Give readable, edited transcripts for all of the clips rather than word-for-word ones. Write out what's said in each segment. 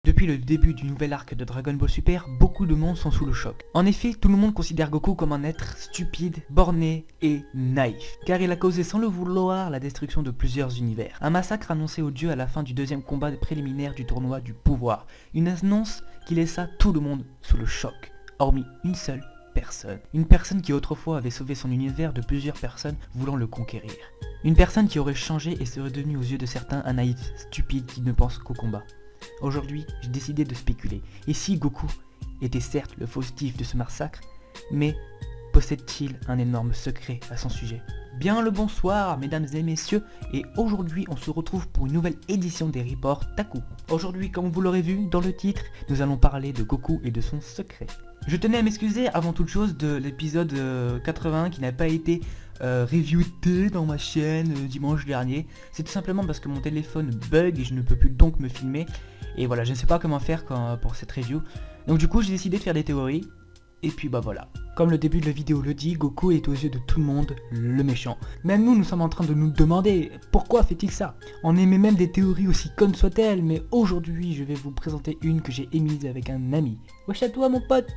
Depuis le début du nouvel arc de Dragon Ball Super, beaucoup de monde sont sous le choc. En effet, tout le monde considère Goku comme un être stupide, borné et naïf, car il a causé sans le vouloir la destruction de plusieurs univers. Un massacre annoncé aux dieux à la fin du deuxième combat préliminaire du tournoi du pouvoir. Une annonce qui laissa tout le monde sous le choc, hormis une seule personne. Une personne qui autrefois avait sauvé son univers de plusieurs personnes voulant le conquérir. Une personne qui aurait changé et serait devenue aux yeux de certains un naïf stupide qui ne pense qu'au combat. Aujourd'hui, j'ai décidé de spéculer. Et si Goku était certes le fautif de ce massacre, mais possède-t-il un énorme secret à son sujet? Bien le bonsoir mesdames et messieurs, et aujourd'hui on se retrouve pour une nouvelle édition des reports Taku. Aujourd'hui, comme vous l'aurez vu dans le titre, nous allons parler de Goku et de son secret. Je tenais à m'excuser avant toute chose de l'épisode 81 qui n'a pas été reviewé dans ma chaîne dimanche dernier. C'est tout simplement parce que mon téléphone bug et je ne peux plus donc me filmer. Et voilà, je ne sais pas comment faire pour cette review. Donc du coup j'ai décidé de faire des théories. Et puis bah voilà. Comme le début de la vidéo le dit, Goku est aux yeux de tout le monde le méchant. Même nous sommes en train de nous demander pourquoi fait-il ça. On émet même des théories aussi connes soient-elles, mais aujourd'hui je vais vous présenter une que j'ai émise avec un ami. Wesh à toi mon pote.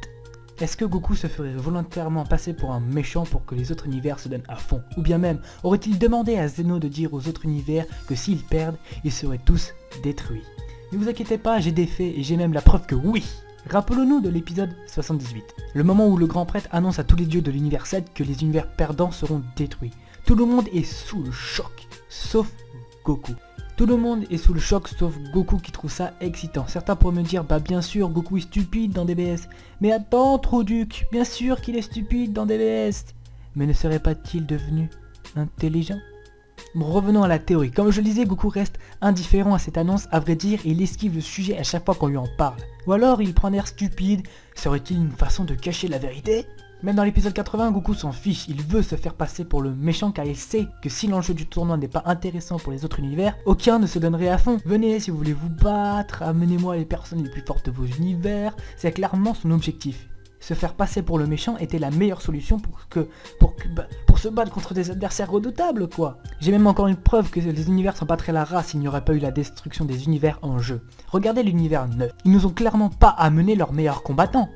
Est-ce que Goku se ferait volontairement passer pour un méchant pour que les autres univers se donnent à fond? Ou bien même, aurait-il demandé à Zeno de dire aux autres univers que s'ils perdent, ils seraient tous détruits? Ne vous inquiétez pas, j'ai des faits et j'ai même la preuve que oui! Rappelons-nous de l'épisode 78, le moment où le grand prêtre annonce à tous les dieux de l'univers 7 que les univers perdants seront détruits. Tout le monde est sous le choc, sauf Goku. Tout le monde est sous le choc sauf Goku qui trouve ça excitant. Certains pourraient me dire, bah bien sûr Goku est stupide dans DBS. Mais attends Troduc, bien sûr qu'il est stupide dans DBS. Mais ne serait pas-il devenu intelligent? Bon, revenons à la théorie. Comme je le disais, Goku reste indifférent à cette annonce, à vrai dire, et il esquive le sujet à chaque fois qu'on lui en parle. Ou alors il prend un air stupide, serait-il une façon de cacher la vérité? Même dans l'épisode 80, Goku s'en fiche, il veut se faire passer pour le méchant car il sait que si l'enjeu du tournoi n'est pas intéressant pour les autres univers, aucun ne se donnerait à fond. Venez si vous voulez vous battre, amenez-moi les personnes les plus fortes de vos univers, c'est clairement son objectif. Se faire passer pour le méchant était la meilleure solution pour se battre contre des adversaires redoutables quoi. J'ai même encore une preuve que les univers sont pas très la race s'il n'y aurait pas eu la destruction des univers en jeu. Regardez l'univers 9, ils nous ont clairement pas amené leurs meilleurs combattants.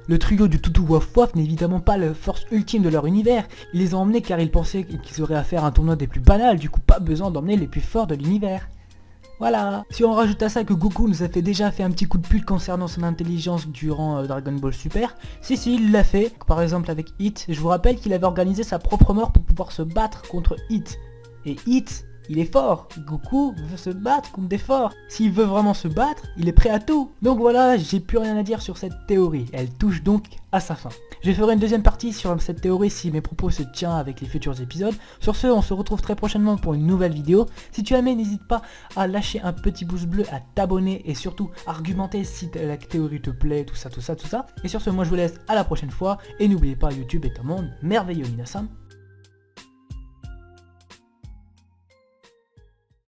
Le trio du Toutou Waf Waf n'est évidemment pas la force ultime de leur univers, ils les ont emmenés car ils pensaient qu'ils auraient à faire un tournoi des plus banals, du coup pas besoin d'emmener les plus forts de l'univers. Voilà. Si on rajoute à ça que Goku nous a déjà fait un petit coup de pute concernant son intelligence durant Dragon Ball Super, si il l'a fait, par exemple avec Hit, je vous rappelle qu'il avait organisé sa propre mort pour pouvoir se battre contre Hit. Et Hit, il est fort, Goku veut se battre contre des forts. S'il veut vraiment se battre, il est prêt à tout. Donc voilà, j'ai plus rien à dire sur cette théorie, elle touche donc à sa fin. Je ferai une deuxième partie sur cette théorie si mes propos se tiennent avec les futurs épisodes. Sur ce, on se retrouve très prochainement pour une nouvelle vidéo. Si tu as aimé, n'hésite pas à lâcher un petit pouce bleu, à t'abonner et surtout argumenter si la théorie te plaît, tout ça. Et sur ce, moi je vous laisse à la prochaine fois. Et n'oubliez pas, YouTube est un monde merveilleux, Minasan.